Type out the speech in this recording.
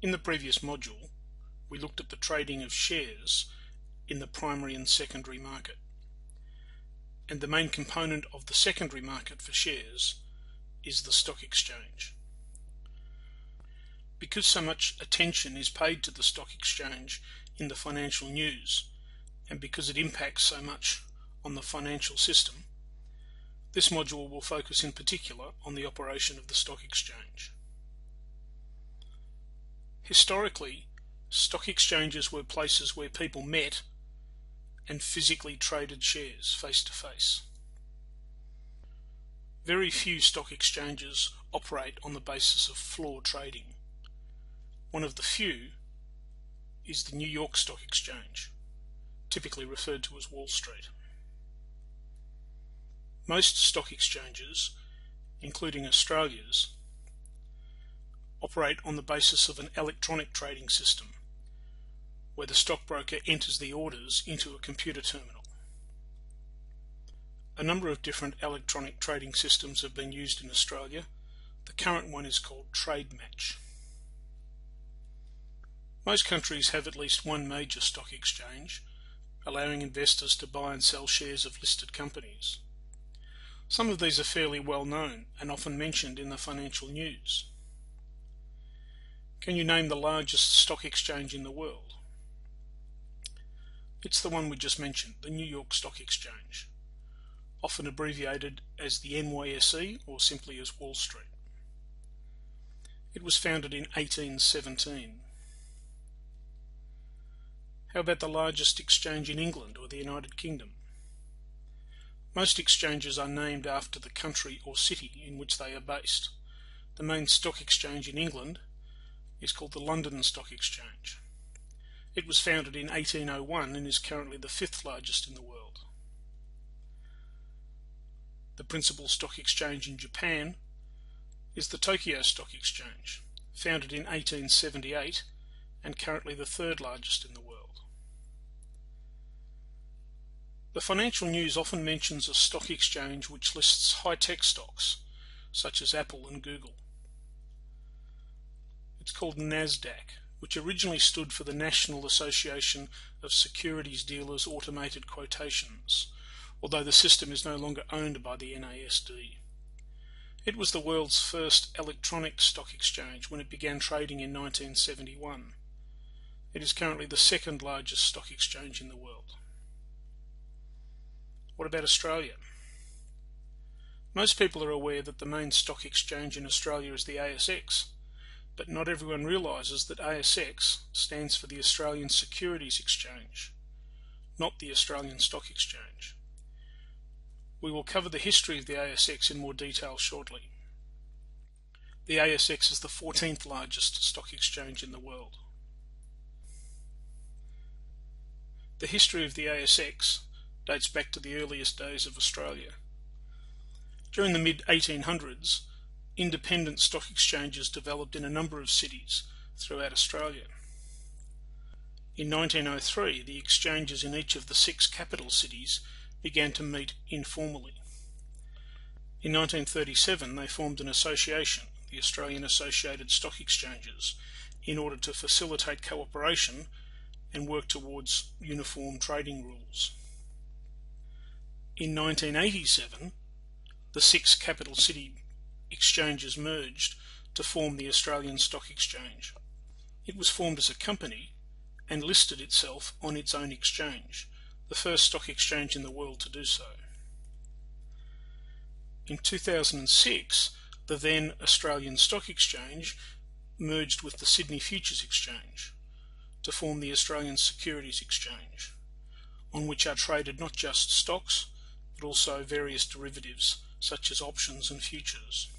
In the previous module, we looked at the trading of shares in the primary and secondary market. And the main component of the secondary market for shares is the stock exchange. Because so much attention is paid to the stock exchange in the financial news, and because it impacts so much on the financial system, this module will focus in particular on the operation of the stock exchange. Historically, stock exchanges were places where people met and physically traded shares face to face. Very few stock exchanges operate on the basis of floor trading. One of the few is the New York Stock Exchange, typically referred to as Wall Street. Most stock exchanges, including Australia's, operate on the basis of an electronic trading system, where the stockbroker enters the orders into a computer terminal. A number of different electronic trading systems have been used in Australia. The current one is called TradeMatch. Most countries have at least one major stock exchange, allowing investors to buy and sell shares of listed companies. Some of these are fairly well known and often mentioned in the financial news. Can you name the largest stock exchange in the world? It's the one we just mentioned, the New York Stock Exchange, often abbreviated as the NYSE or simply as Wall Street. It was founded in 1817. How about the largest exchange in England or the United Kingdom? Most exchanges are named after the country or city in which they are based. The main stock exchange in England is called the London Stock Exchange. It was founded in 1801 and is currently the 5th largest in the world. The principal stock exchange in Japan is the Tokyo Stock Exchange, founded in 1878 and currently the 3rd largest in the world. The financial news often mentions a stock exchange which lists high-tech stocks, such as Apple and Google. It's called NASDAQ, which originally stood for the National Association of Securities Dealers Automated Quotations, although the system is no longer owned by the NASD. It was the world's first electronic stock exchange when it began trading in 1971. It is currently the 2nd largest stock exchange in the world. What about Australia? Most people are aware that the main stock exchange in Australia is the ASX, but not everyone realises that ASX stands for the Australian Securities Exchange, not the Australian Stock Exchange. We will cover the history of the ASX in more detail shortly. The ASX is the 14th largest stock exchange in the world. The history of the ASX dates back to the earliest days of Australia. During the mid-1800s, independent stock exchanges developed in a number of cities throughout Australia. In 1903, the exchanges in each of the 6 capital cities began to meet informally. In 1937, they formed an association, the Australian Associated Stock Exchanges, in order to facilitate cooperation and work towards uniform trading rules. In 1987, the 6 capital city exchanges merged to form the Australian Stock Exchange. It was formed as a company and listed itself on its own exchange, the first stock exchange in the world to do so. In 2006, the then Australian Stock Exchange merged with the Sydney Futures Exchange to form the Australian Securities Exchange, on which are traded not just stocks but also various derivatives such as options and futures.